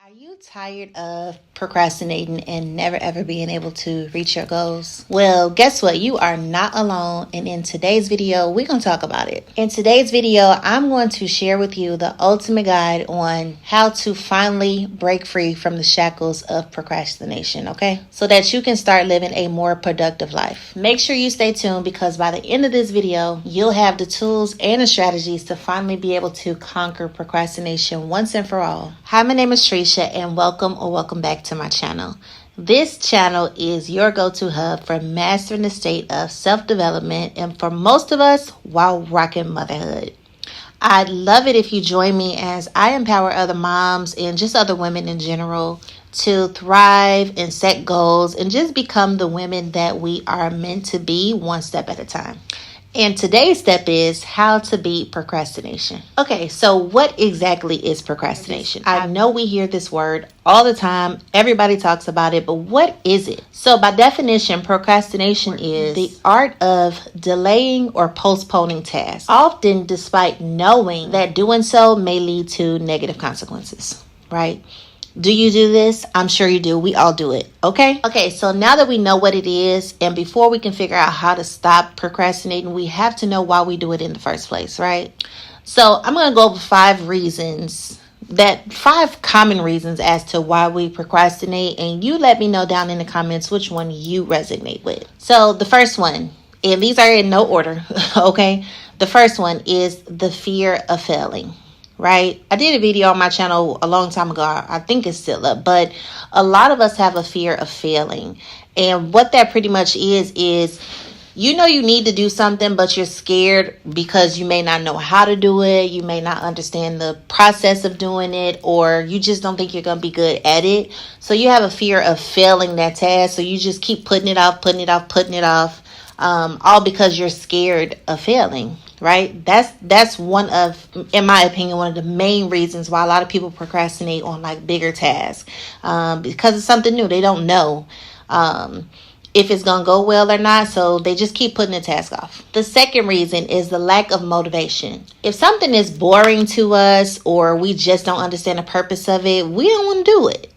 Are you tired of procrastinating and never ever being able to reach your goals? Well, guess what? You are not alone. And in today's video, we're going to talk about it. In today's video, I'm going to share with you the ultimate guide on how to finally break free from the shackles of procrastination, okay? So that you can start living a more productive life. Make sure you stay tuned because by the end of this video, you'll have the tools and the strategies to finally be able to conquer procrastination once and for all. Hi, my name is Trisha and welcome back to my channel. This channel is your go-to hub for mastering the state of self-development and for most of us while rocking motherhood. I'd love it if you join me as I empower other moms and just other women in general to thrive and set goals and just become the women that we are meant to be one step at a time. And today's step is how to beat procrastination. Okay, so what exactly is procrastination? I know we hear this word all the time. Everybody talks about it, but what is it? So by definition, procrastination is the art of delaying or postponing tasks, often despite knowing that doing so may lead to negative consequences, right? Do you do this? I'm sure you do. We all do it. Okay, so now that we know what it is, and before we can figure out how to stop procrastinating, we have to know why we do it in the first place, right? So I'm going to go over five common reasons as to why we procrastinate, and you let me know down in the comments which one you resonate with. So the first one, and these are in no order, okay? The first one is the fear of failing. Right? I did a video on my channel a long time ago. I think it's still up, but a lot of us have a fear of failing. And what that pretty much is you know you need to do something, but you're scared because you may not know how to do it. You may not understand the process of doing it, or you just don't think you're going to be good at it. So you have a fear of failing that task. So you just keep putting it off, all because you're scared of failing. Right? That's one of, in my opinion, one of the main reasons why a lot of people procrastinate on like bigger tasks, because it's something new. They don't know if it's going to go well or not. So they just keep putting the task off. The second reason is the lack of motivation. If something is boring to us or we just don't understand the purpose of it, we don't want to do it.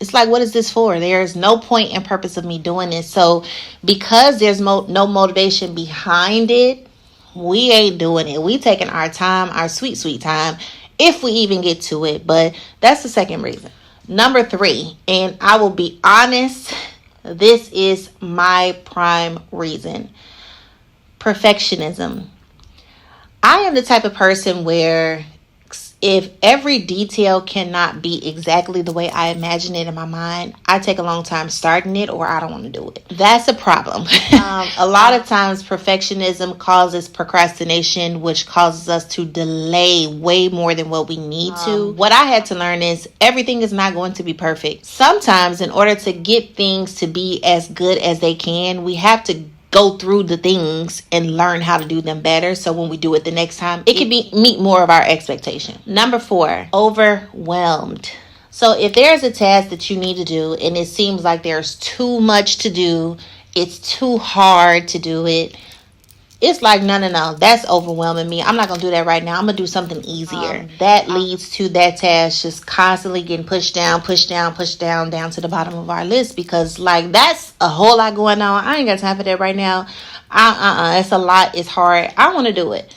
It's like, what is this for? There's no point and purpose of me doing this. So because there's no motivation behind it, we ain't doing it. We taking our time, our sweet time, if we even get to it. But that's the second reason. Number 3, and I will be honest, this is my prime reason. Perfectionism. I am the type of person where if every detail cannot be exactly the way I imagine it in my mind, I take a long time starting it or I don't want to do it. That's a problem. A lot of times perfectionism causes procrastination, which causes us to delay way more than what we need to. What I had to learn is everything is not going to be perfect. Sometimes in order to get things to be as good as they can, we have to go through the things and learn how to do them better. So when we do it the next time, it can meet more of our expectation. Number 4, overwhelmed. So if there's a task that you need to do and it seems like there's too much to do, it's too hard to do it, it's like, no, that's overwhelming me. I'm not going to do that right now. I'm going to do something easier. That leads to that task just constantly getting pushed down to the bottom of our list because that's a whole lot going on. I ain't got time for that right now. It's a lot. It's hard. I want to do it.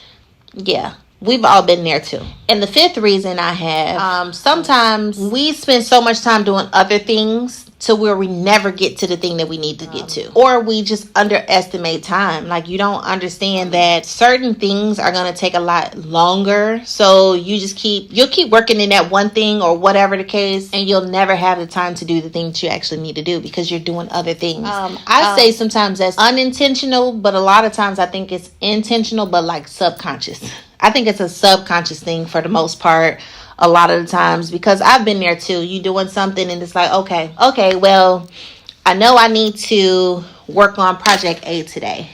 Yeah. We've all been there too. And the 5th reason I have, sometimes we spend so much time doing other things to where we never get to the thing that we need to get to. Or we just underestimate time. You don't understand that certain things are going to take a lot longer. So you'll keep working in that one thing or whatever the case, and you'll never have the time to do the things you actually need to do because you're doing other things. I say sometimes that's unintentional, but a lot of times I think it's intentional, but subconscious. I think it's a subconscious thing for the most part a lot of the times because I've been there too. You doing something and it's like, okay, well, I know I need to work on project A today.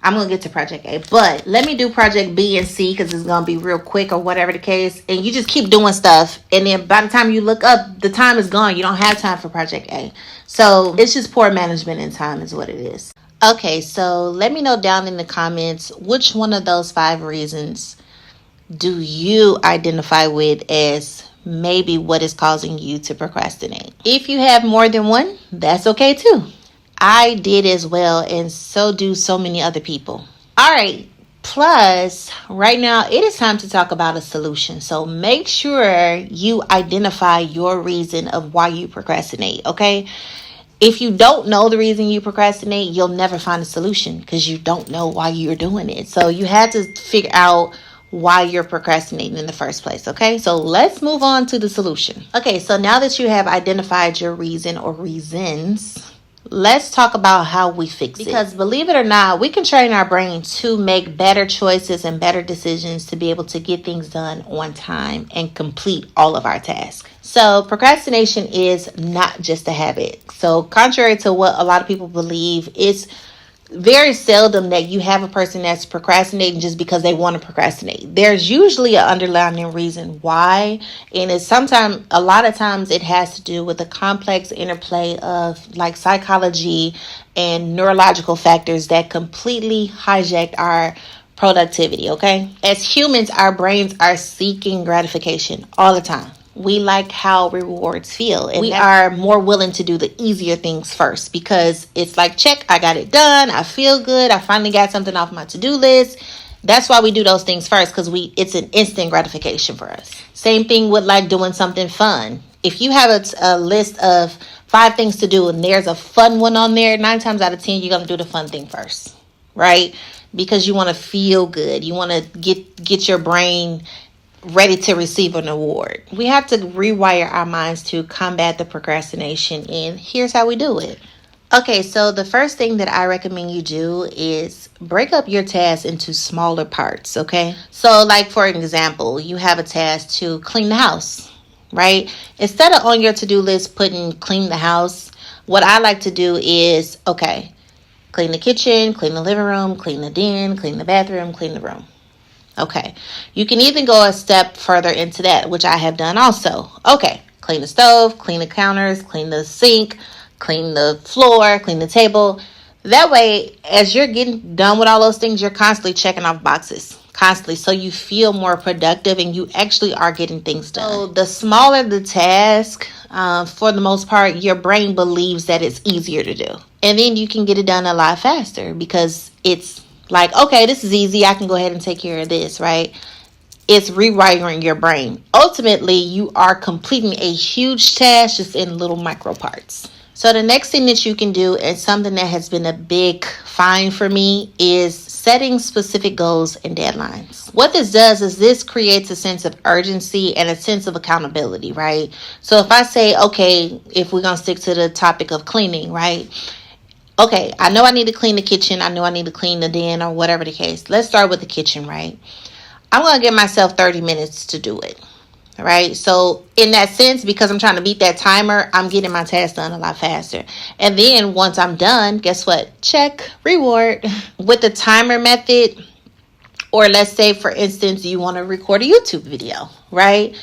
I'm going to get to project A, but let me do project B and C because it's going to be real quick or whatever the case. And you just keep doing stuff. And then by the time you look up, the time is gone. You don't have time for project A. So it's just poor management in time is what it is. Okay, so let me know down in the comments which one of those 5 reasons do you identify with as maybe what is causing you to procrastinate. If you have more than one, that's okay too. I did as well, and so do so many other people. All right. Plus, right now, it is time to talk about a solution. So make sure you identify your reason of why you procrastinate, okay? If you don't know the reason you procrastinate, you'll never find a solution because you don't know why you're doing it. So you have to figure out why you're procrastinating in the first place, okay? So let's move on to the solution. Okay, so now that you have identified your reason or reasons, let's talk about how we fix it. Because believe it or not, we can train our brain to make better choices and better decisions to be able to get things done on time and complete all of our tasks. So procrastination is not just a habit. So contrary to what a lot of people believe, it's very seldom that you have a person that's procrastinating just because they want to procrastinate. There's usually an underlying reason why, and it's sometimes, a lot of times, it has to do with the complex interplay of like psychology and neurological factors that completely hijack our productivity. Okay, as humans, our brains are seeking gratification all the time. We like how rewards feel, and we are more willing to do the easier things first because it's like, check, I got it done, I feel good, I finally got something off my to-do list. That's why we do those things first, because it's an instant gratification for us. Same thing with like doing something fun. If you have a list of 5 things to do and there's a fun one on there, 9 times out of 10 you're going to do the fun thing first, right? Because you want to feel good, you want to get your brain ready to receive an award. We have to rewire our minds to combat the procrastination, and here's how we do it. Okay, so the first thing that I recommend you do is break up your tasks into smaller parts, okay? So like, for example, you have a task to clean the house, right? Instead of on your to-do list putting clean the house, what I like to do is, okay, clean the kitchen, clean the living room, clean the den, clean the bathroom, clean the room. Okay, you can even go a step further into that, which I have done also. Okay, clean the stove, clean the counters, clean the sink, clean the floor, clean the table. That way, as you're getting done with all those things, you're constantly checking off boxes, constantly, so you feel more productive and you actually are getting things done. So the smaller the task, for the most part, your brain believes that it's easier to do. And then you can get it done a lot faster because it's like, okay, this is easy, I can go ahead and take care of this, right? It's rewiring your brain. Ultimately, you are completing a huge task just in little micro parts. So the next thing that you can do, and something that has been a big find for me, is setting specific goals and deadlines. What this does is this creates a sense of urgency and a sense of accountability, right? So if I say, okay, if we're going to stick to the topic of cleaning, right? Okay, I know I need to clean the kitchen. I know I need to clean the den or whatever the case. Let's start with the kitchen, right? I'm going to give myself 30 minutes to do it, right? So in that sense, because I'm trying to beat that timer, I'm getting my task done a lot faster. And then once I'm done, guess what? Check, reward. With the timer method, or let's say, for instance, you want to record a YouTube video, right?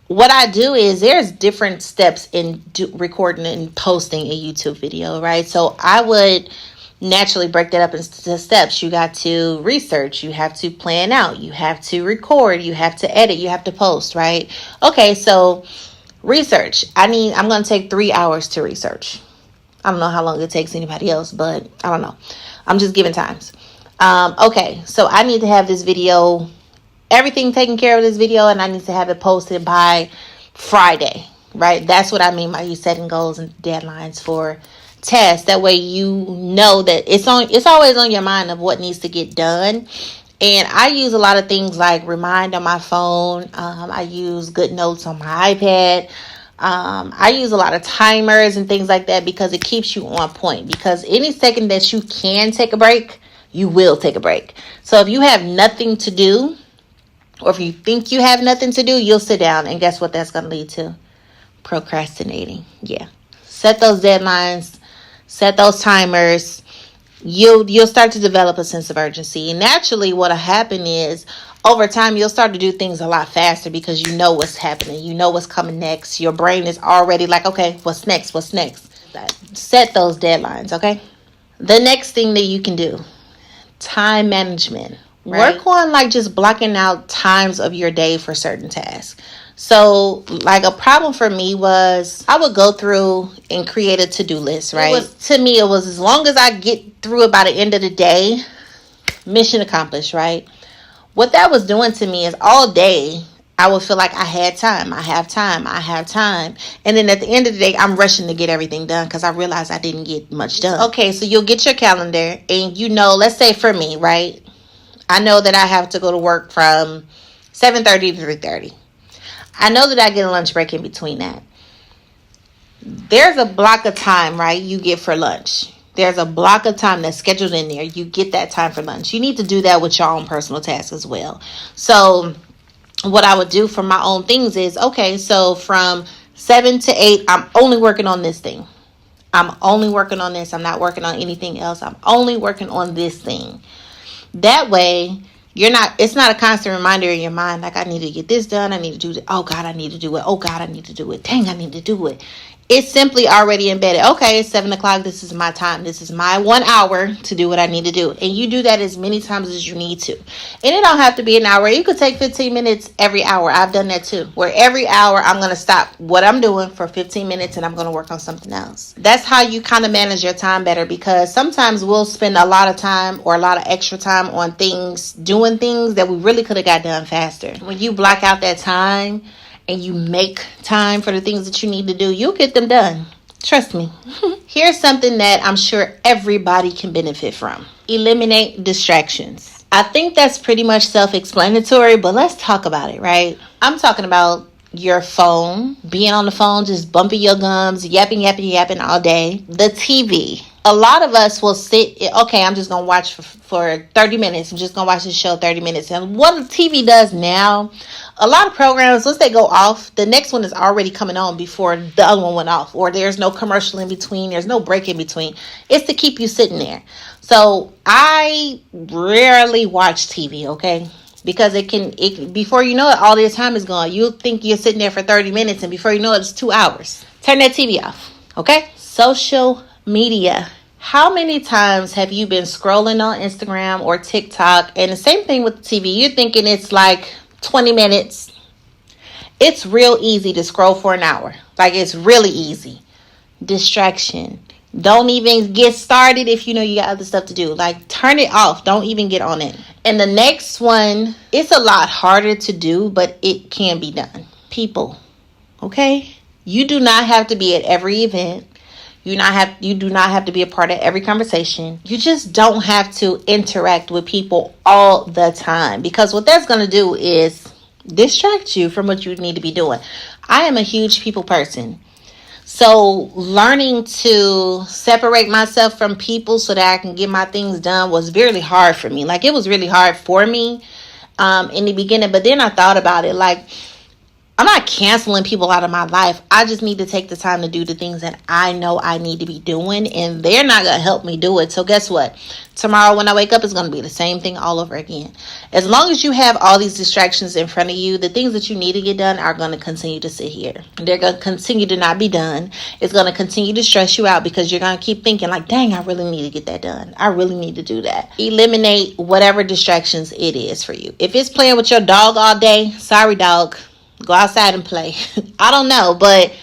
What I do is there's different steps in recording and posting a YouTube video, right? So I would naturally break that up into steps. You got to research, you have to plan out, you have to record, you have to edit, you have to post, right? Okay, so research. I'm going to take 3 hours to research. I don't know how long it takes anybody else, but I don't know. I'm just giving times. Okay, so I need to have this video, everything taken care of this video, and I need to have it posted by Friday, right? That's what I mean by you setting goals and deadlines for tasks. That way you know that it's always on your mind of what needs to get done. And I use a lot of things like Remind on my phone. I use Good Notes on my iPad. I use a lot of timers and things like that because it keeps you on point. Because any second that you can take a break, you will take a break. So if you have nothing to do, or if you think you have nothing to do, you'll sit down, and guess what that's going to lead to? Procrastinating. Yeah. Set those deadlines, set those timers. You'll start to develop a sense of urgency. And naturally, what'll happen is over time, you'll start to do things a lot faster because you know what's happening. You know what's coming next. Your brain is already like, okay, what's next? What's next? Set those deadlines, okay? The next thing that you can do, time management. Right? Work on like just blocking out times of your day for certain tasks. So, like, a problem for me was I would go through and create a to-do list, right? To me, it was as long as I get through it by the end of the day, mission accomplished, right? What that was doing to me is all day, I would feel like I had time. I have time. I have time. And then at the end of the day, I'm rushing to get everything done because I realized I didn't get much done. Okay, so you'll get your calendar and let's say for me, right? I know that I have to go to work from 7:30 to 3:30. I know that I get a lunch break in between that. There's a block of time, right, you get for lunch. There's a block of time that's scheduled in there. You get that time for lunch. You need to do that with your own personal tasks as well. So what I would do for my own things is, okay, so from 7 to 8, I'm only working on this thing. I'm only working on this. I'm not working on anything else. I'm only working on this thing. That way, it's not a constant reminder in your mind, like, I need to get this done. I need to do it. Oh, God, I need to do it. Oh, God, I need to do it. Dang, I need to do it. It's simply already embedded. Okay, it's 7 o'clock. This is my time. This is my 1 hour to do what I need to do. And you do that as many times as you need to. And it don't have to be an hour. You could take 15 minutes every hour. I've done that too. Where every hour I'm going to stop what I'm doing for 15 minutes and I'm going to work on something else. That's how you kind of manage your time better, because sometimes we'll spend a lot of time or a lot of extra time on things, doing things that we really could have got done faster. When you block out that time and you make time for the things that you need to do, you'll get them done. Trust me. Here's something that I'm sure everybody can benefit from. Eliminate distractions. I think that's pretty much self-explanatory, but let's talk about it, right? I'm talking about your phone, being on the phone, just bumping your gums, yapping all day. The TV. A lot of us will sit, okay, I'm just going to watch for 30 minutes. I'm just going to watch this show 30 minutes. And what the TV does now, a lot of programs, once they go off, the next one is already coming on before the other one went off. Or there's no commercial in between. There's no break in between. It's to keep you sitting there. So I rarely watch TV, okay? Because before you know it, all your time is gone. You'll think you're sitting there for 30 minutes, and before you know it, it's 2 hours. Turn that TV off, okay? Social media. How many times have you been scrolling on Instagram or TikTok? And the same thing with the TV. You're thinking it's like 20 minutes. It's real easy to scroll for an hour. Like, it's really easy. Distraction. Don't even get started if you know you got other stuff to do. Like, turn it off. Don't even get on it. And the next one, it's a lot harder to do, but it can be done. People. Okay? You do not have to be at every event. You do not have to be a part of every conversation. You just don't have to interact with people all the time, because what that's going to do is distract you from what you need to be doing. I am a huge people person. So learning to separate myself from people so that I can get my things done was really hard for me. Like, it was really hard for me in the beginning. But then I thought about it, like, I'm not canceling people out of my life. I just need to take the time to do the things that I know I need to be doing, and they're not going to help me do it. So guess what? Tomorrow when I wake up, it's going to be the same thing all over again. As long as you have all these distractions in front of you, the things that you need to get done are going to continue to sit here. They're going to continue to not be done. It's going to continue to stress you out because you're going to keep thinking like, dang, I really need to get that done. I really need to do that. Eliminate whatever distractions it is for you. If it's playing with your dog all day, sorry, dog. Go outside and play. I don't know, but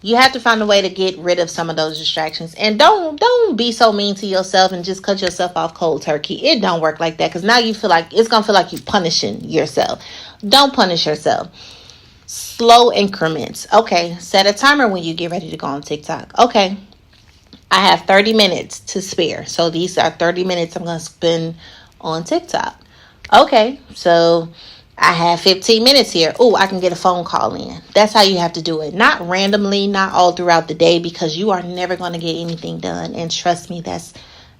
you have to find a way to get rid of some of those distractions. And don't be so mean to yourself and just cut yourself off cold turkey. It don't work like that, because now you feel like it's going to feel like you're punishing yourself. Don't punish yourself. Slow increments. Okay, set a timer when you get ready to go on TikTok. Okay, I have 30 minutes to spare. So these are 30 minutes I'm going to spend on TikTok. Okay, so I have 15 minutes here. Oh, I can get a phone call in. That's how you have to do it. Not randomly, not all throughout the day, because you are never going to get anything done. And trust me, that's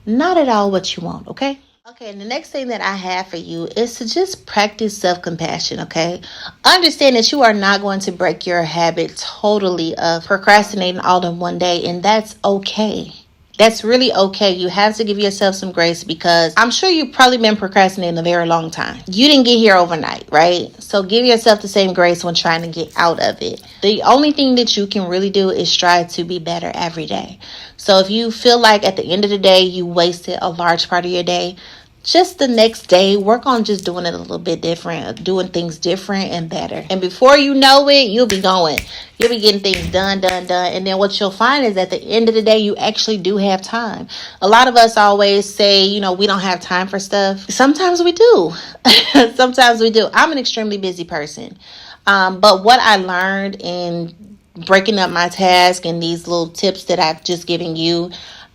not at all what you want, okay? Okay, and the next thing that I have for you is to just practice self-compassion, okay? Understand that you are not going to break your habit totally of procrastinating all in one day, and that's okay. That's really okay. You have to give yourself some grace, because I'm sure you've probably been procrastinating a very long time. You didn't get here overnight, right? So give yourself the same grace when trying to get out of it. The only thing that you can really do is strive to be better every day. So if you feel like at the end of the day you wasted a large part of your day, just the next day, work on just doing it a little bit different, doing things different and better. And before you know it, you'll be going. You'll be getting things done. And then what you'll find is at the end of the day, you actually do have time. A lot of us always say, we don't have time for stuff. Sometimes we do. Sometimes we do. I'm an extremely busy person. But what I learned in breaking up my task and these little tips that I've just given you,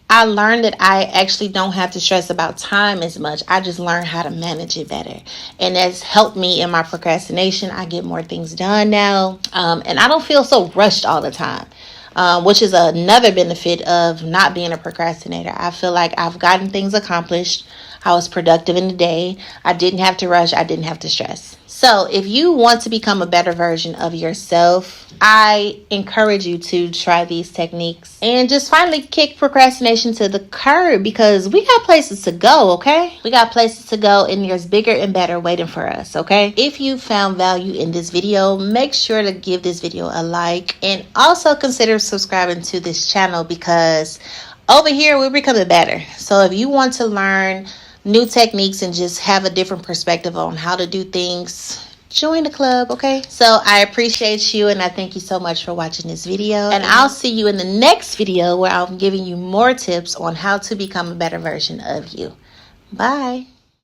I learned that I actually don't have to stress about time as much. I just learned how to manage it better. And that's helped me in my procrastination. I get more things done now. And I don't feel so rushed all the time, which is another benefit of not being a procrastinator. I feel like I've gotten things accomplished. I was productive in the day. I didn't have to rush. I didn't have to stress. So if you want to become a better version of yourself, I encourage you to try these techniques and just finally kick procrastination to the curb, because we got places to go, okay? We got places to go, and there's bigger and better waiting for us, okay? If you found value in this video, make sure to give this video a like and also consider subscribing to this channel, because over here we're becoming better. So if you want to learn new techniques and just have a different perspective on how to do things, join the club, okay? So I appreciate you, and I thank you so much for watching this video, and I'll see you in the next video where I'm giving you more tips on how to become a better version of you. Bye.